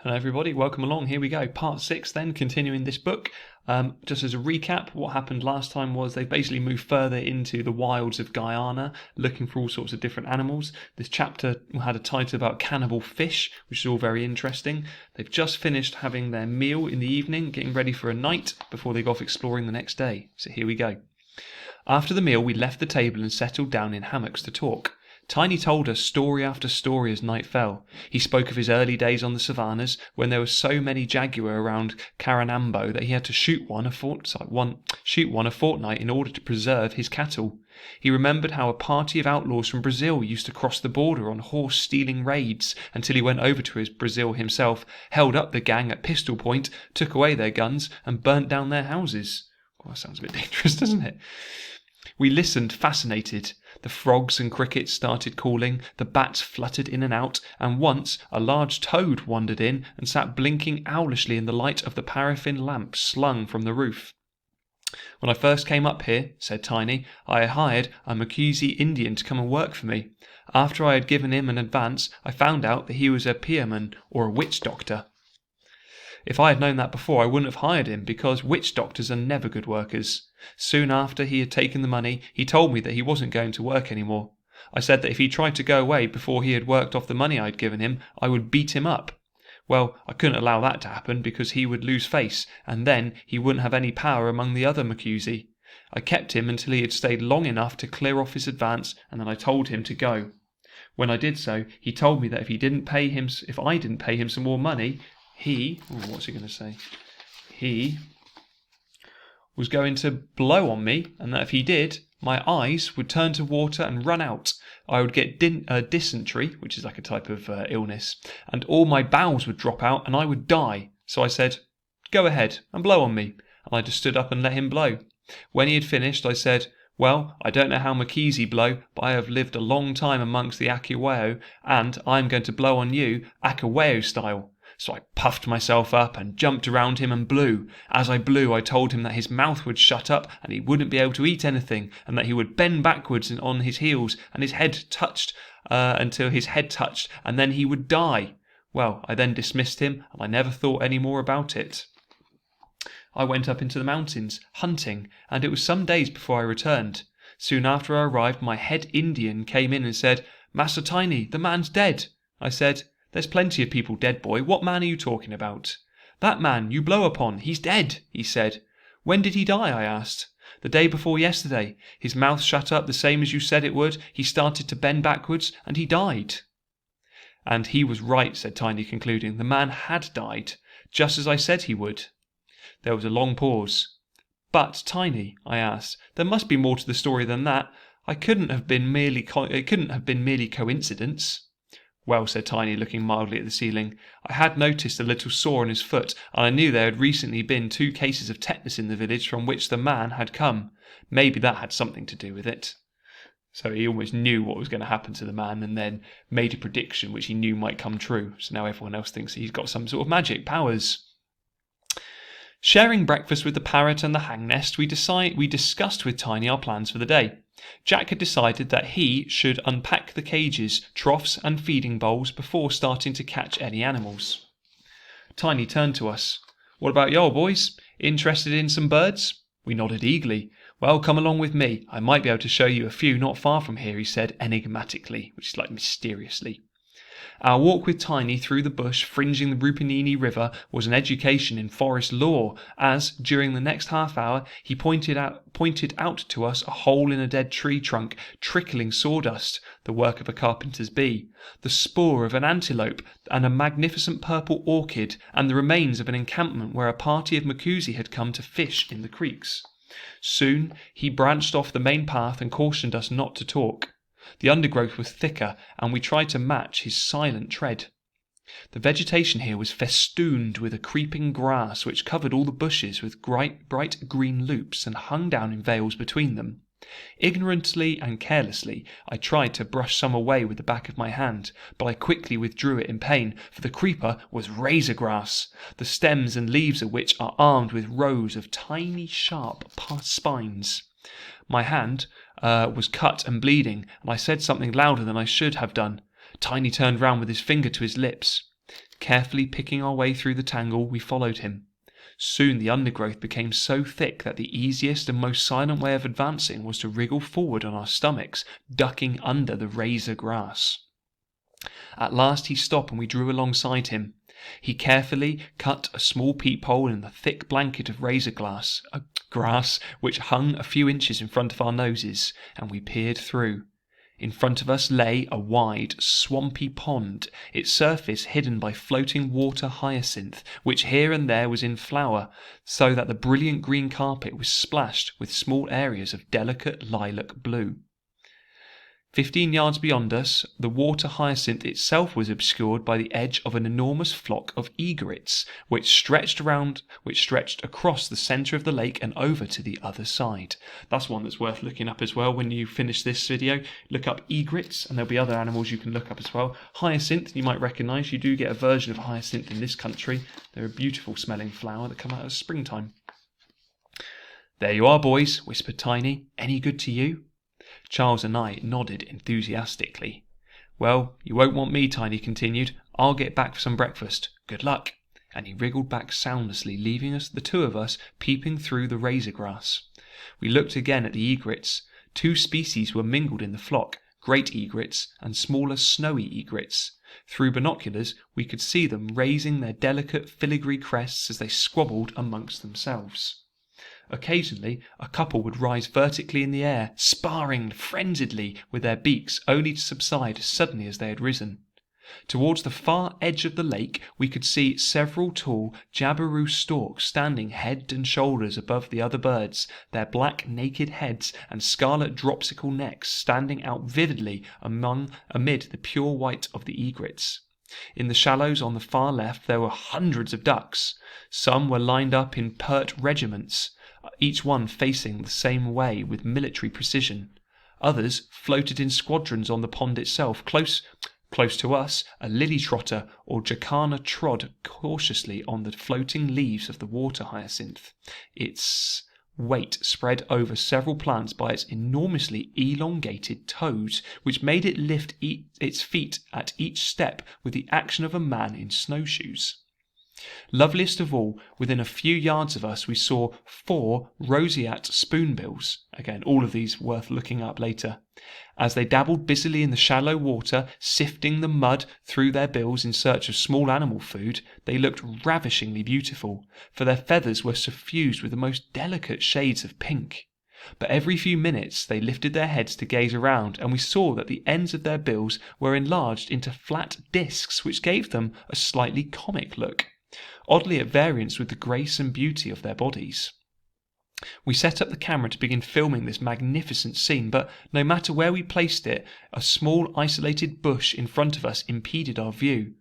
Hello everybody, welcome along. Here we go, part 6 then, continuing this book. Just as a recap, what happened last time was they basically moved further into the wilds of Guyana, looking for all sorts of different animals. This chapter had a title about cannibal fish, which is all very interesting. They've just finished having their meal in the evening, getting ready for a night before they go off exploring the next day. So here we go. After the meal, we left the table and settled down in hammocks to talk. Tiny told us story after story as night fell. He spoke of his early days on the savannas, when there were so many jaguar around Cannibal that he had to shoot one a fortnight in order to preserve his cattle. He remembered how a party of outlaws from Brazil used to cross the border on horse-stealing raids until he went over to Brazil himself, held up the gang at pistol point, took away their guns, and burnt down their houses. Well, that sounds a bit dangerous, doesn't it? We listened, fascinated. The frogs and crickets started calling, the bats fluttered in and out, and once a large toad wandered in and sat blinking owlishly in the light of the paraffin lamp slung from the roof. When I first came up here, said Tiny, I hired a Makuzi Indian to come and work for me. After I had given him an advance, I found out that he was a Piaman, or a witch doctor. If I had known that before, I wouldn't have hired him, because witch doctors are never good workers. Soon after he had taken the money, he told me that he wasn't going to work anymore. I said that if he tried to go away before he had worked off the money I'd given him, I would beat him up. Well, I couldn't allow that to happen, because he would lose face, and then he wouldn't have any power among the other Makuzi. I kept him until he had stayed long enough to clear off his advance, and then I told him to go. When I did so, he told me that if I didn't pay him some more money, he was going to blow on me, and that if he did, my eyes would turn to water and run out. I would get dysentery, which is like a type of illness, and all my bowels would drop out and I would die. So I said, go ahead and blow on me, and I just stood up and let him blow. When he had finished, I said, well, I don't know how Makizi blow, but I have lived a long time amongst the Akiweo, and I am going to blow on you Akiweo style. So I puffed myself up and jumped around him and blew. As I blew, I told him that his mouth would shut up and he wouldn't be able to eat anything, and that he would bend backwards and on his heels and his head touched until his head touched, and then he would die. Well, I then dismissed him, and I never thought any more about it. I went up into the mountains, hunting, and it was some days before I returned. Soon after I arrived, my head Indian came in and said, Master Tiny, the man's dead. I said, there's plenty of people dead, boy. What man are you talking about? That man you blow upon, he's dead, he said. When did he die? I asked. The day before yesterday. His mouth shut up the same as you said it would. He started to bend backwards, and he died. And he was right, said Tiny, concluding. The man had died, just as I said he would. There was a long pause. But, Tiny, I asked, there must be more to the story than that. It couldn't have been merely coincidence. Well, said Tiny, looking mildly at the ceiling, I had noticed a little sore on his foot, and I knew there had recently been 2 cases of tetanus in the village from which the man had come. Maybe that had something to do with it. So he almost knew what was going to happen to the man and then made a prediction which he knew might come true. So now everyone else thinks he's got some sort of magic powers. Sharing breakfast with the parrot and the hang nest, we discussed with Tiny our plans for the day. Jack had decided that he should unpack the cages, troughs and feeding bowls before starting to catch any animals. Tiny turned to us. What about you, boys? Interested in some birds? We nodded eagerly. Well, come along with me. I might be able to show you a few not far from here, he said enigmatically, which is like mysteriously. Our walk with Tiny through the bush fringing the Rupunini River was an education in forest lore, as, during the next half hour, he pointed out to us a hole in a dead tree trunk, trickling sawdust, the work of a carpenter's bee, the spoor of an antelope, and a magnificent purple orchid, and the remains of an encampment where a party of Makuzi had come to fish in the creeks. Soon he branched off the main path and cautioned us not to talk. The undergrowth was thicker, and we tried to match his silent tread. The vegetation here was festooned with a creeping grass which covered all the bushes with bright green loops and hung down in veils between them. Ignorantly and carelessly, I tried to brush some away with the back of my hand, but I quickly withdrew it in pain, for the creeper was razor grass, the stems and leaves of which are armed with rows of tiny sharp spines. My hand was cut and bleeding, and I said something louder than I should have done. Tiny turned round with his finger to his lips. Carefully picking our way through the tangle, we followed him. Soon the undergrowth became so thick that the easiest and most silent way of advancing was to wriggle forward on our stomachs, ducking under the razor grass. At last he stopped and we drew alongside him. He carefully cut a small peephole in the thick blanket of razor grass which hung a few inches in front of our noses, and we peered through. In front of us lay a wide, swampy pond, its surface hidden by floating water hyacinth, which here and there was in flower, so that the brilliant green carpet was splashed with small areas of delicate lilac blue. 15 yards beyond us, the water hyacinth itself was obscured by the edge of an enormous flock of egrets, which stretched across the centre of the lake and over to the other side. That's one that's worth looking up as well. When you finish this video, look up egrets, and there'll be other animals you can look up as well. Hyacinth, you might recognise. You do get a version of hyacinth in this country. They're a beautiful smelling flower that come out of springtime. "There you are, boys," whispered Tiny. "Any good to you?" Charles and I nodded enthusiastically. "Well, you won't want me," Tiny continued. "I'll get back for some breakfast. Good luck." And he wriggled back soundlessly, leaving us, the two of us, peeping through the razor grass. We looked again at the egrets. 2 species were mingled in the flock, great egrets and smaller snowy egrets. Through binoculars we could see them raising their delicate filigree crests as they squabbled amongst themselves. Occasionally a couple would rise vertically in the air, sparring frenziedly with their beaks, only to subside as suddenly as they had risen. Towards the far edge of the lake we could see several tall jabiru storks standing head and shoulders above the other birds, their black naked heads and scarlet dropsical necks standing out vividly amid the pure white of the egrets. In the shallows on the far left there were hundreds of ducks. Some were lined up in pert regiments, each one facing the same way with military precision. Others floated in squadrons on the pond itself. Close to us, a lily trotter or jacana trod cautiously on the floating leaves of the water hyacinth, its weight spread over several plants by its enormously elongated toes, which made it lift its feet at each step with the action of a man in snowshoes. Loveliest of all, within a few yards of us we saw 4 roseate spoonbills, again all of these worth looking up later. As they dabbled busily in the shallow water, sifting the mud through their bills in search of small animal food, they looked ravishingly beautiful, for their feathers were suffused with the most delicate shades of pink. But every few minutes they lifted their heads to gaze around, and we saw that the ends of their bills were enlarged into flat discs, which gave them a slightly comic look, oddly at variance with the grace and beauty of their bodies. We set up the camera to begin filming this magnificent scene, but no matter where we placed it, a small isolated bush in front of us impeded our view.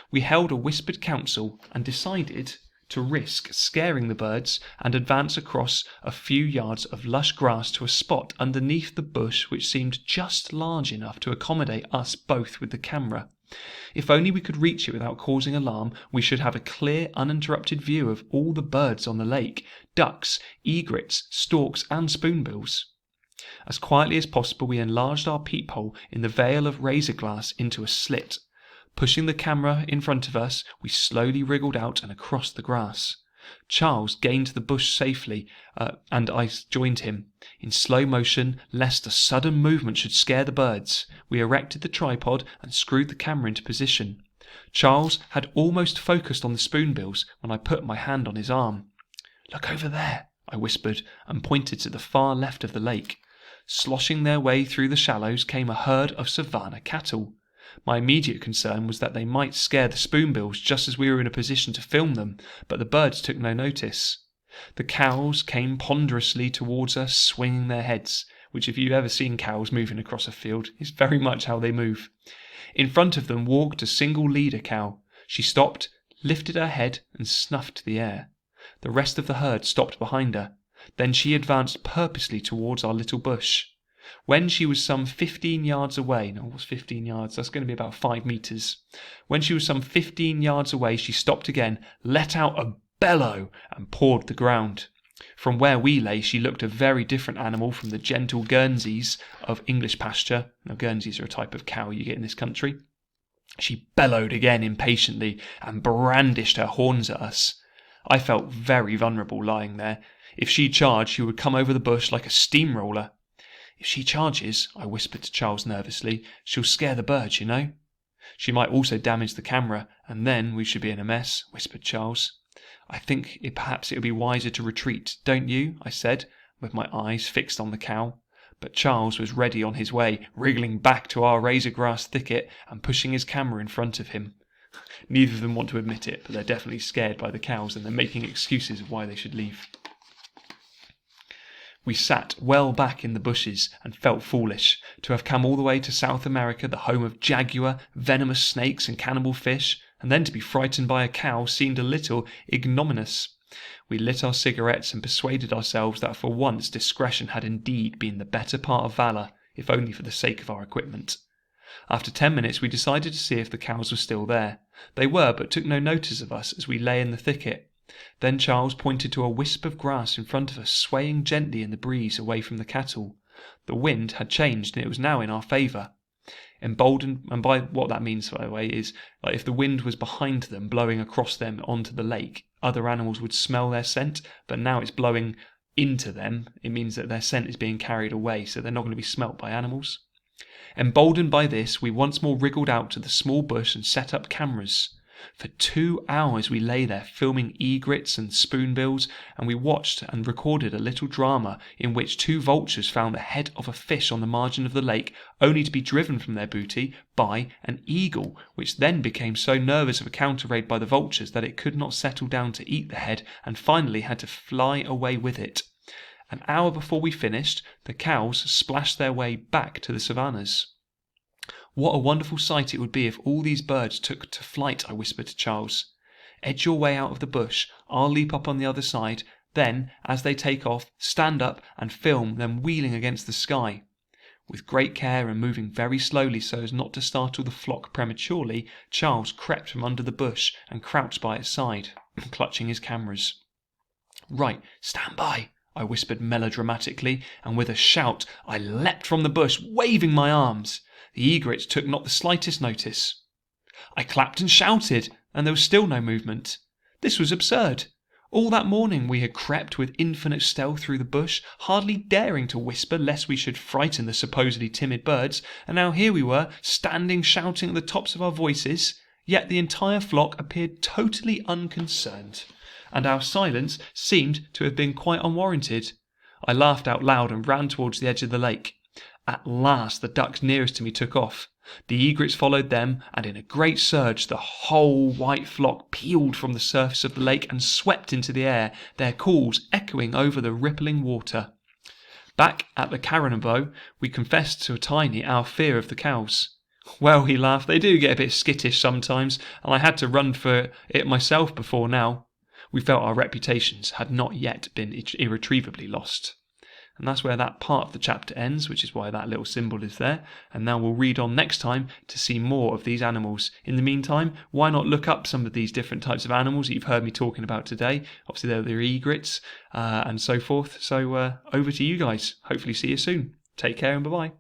We held a whispered council and decided to risk scaring the birds and advance across a few yards of lush grass to a spot underneath the bush which seemed just large enough to accommodate us both with the camera. If only we could reach it without causing alarm, we should have a clear, uninterrupted view of all the birds on the lake, ducks, egrets, storks and spoonbills. As quietly as possible we enlarged our peephole in the veil of razor glass into a slit. Pushing the camera in front of us, we slowly wriggled out and across the grass. Charles gained the bush safely, and I joined him. In slow motion, lest a sudden movement should scare the birds, we erected the tripod and screwed the camera into position. Charles had almost focused on the spoonbills when I put my hand on his arm. "Look over there," I whispered, and pointed to the far left of the lake. Sloshing their way through the shallows came a herd of savannah cattle. My immediate concern was that they might scare the spoonbills just as we were in a position to film them, but the birds took no notice. The cows came ponderously towards us, swinging their heads, which if you've ever seen cows moving across a field, is very much how they move. In front of them walked a single leader cow. She stopped, lifted her head and snuffed the air. The rest of the herd stopped behind her. Then she advanced purposely towards our little bush. When she was some 15 yards away, no, what's 15 yards? That's going to be about 5 meters. When she was some 15 yards away, she stopped again, let out a bellow, and pawed the ground. From where we lay, she looked a very different animal from the gentle Guernseys of English pasture. Now, Guernseys are a type of cow you get in this country. She bellowed again impatiently and brandished her horns at us. I felt very vulnerable lying there. If she charged, she would come over the bush like a steamroller. "If she charges," I whispered to Charles nervously, "she'll scare the birds, you know." "She might also damage the camera, and then we should be in a mess," whispered Charles. "I think perhaps it would be wiser to retreat, don't you?" I said, with my eyes fixed on the cow. But Charles was ready on his way, wriggling back to our razor grass thicket and pushing his camera in front of him. Neither of them want to admit it, but they're definitely scared by the cows and they're making excuses of why they should leave. We sat well back in the bushes and felt foolish to have come all the way to South America, the home of jaguar, venomous snakes and cannibal fish, and then to be frightened by a cow seemed a little ignominious. We lit our cigarettes and persuaded ourselves that for once discretion had indeed been the better part of valour, if only for the sake of our equipment. After 10 minutes we decided to see if the cows were still there. They were, but took no notice of us as we lay in the thicket. Then Charles pointed to a wisp of grass in front of us, swaying gently in the breeze away from the cattle. The wind had changed and it was now in our favour. Emboldened, and by what that means, by the way, is like if the wind was behind them, blowing across them onto the lake, other animals would smell their scent, but now it's blowing into them. It means that their scent is being carried away, so they're not going to be smelt by animals. Emboldened by this, we once more wriggled out to the small bush and set up cameras. For 2 hours we lay there filming egrets and spoonbills, and we watched and recorded a little drama in which 2 vultures found the head of a fish on the margin of the lake, only to be driven from their booty by an eagle, which then became so nervous of a counter raid by the vultures that it could not settle down to eat the head and finally had to fly away with it. An hour before we finished, the cows splashed their way back to the savannas. "What a wonderful sight it would be if all these birds took to flight," I whispered to Charles. "Edge your way out of the bush, I'll leap up on the other side, then, as they take off, stand up and film them wheeling against the sky." With great care and moving very slowly so as not to startle the flock prematurely, Charles crept from under the bush and crouched by its side, clutching his cameras. "Right, stand by," I whispered melodramatically, and with a shout I leapt from the bush, waving my arms. The egrets took not the slightest notice. I clapped and shouted, and there was still no movement. This was absurd. All that morning we had crept with infinite stealth through the bush, hardly daring to whisper lest we should frighten the supposedly timid birds, and now here we were, standing shouting at the tops of our voices, yet the entire flock appeared totally unconcerned, and our silence seemed to have been quite unwarranted. I laughed out loud and ran towards the edge of the lake. At last the ducks nearest to me took off. The egrets followed them, and in a great surge the whole white flock peeled from the surface of the lake and swept into the air, their calls echoing over the rippling water. Back at the Cannibal, we confessed to Tiny our fear of the cows. "Well," he laughed, "they do get a bit skittish sometimes, and I had to run for it myself before now." We felt our reputations had not yet been irretrievably lost. And that's where that part of the chapter ends, which is why that little symbol is there. And now we'll read on next time to see more of these animals. In the meantime, why not look up some of these different types of animals that you've heard me talking about today? Obviously, they're egrets and so forth. So over to you guys. Hopefully see you soon. Take care and bye-bye.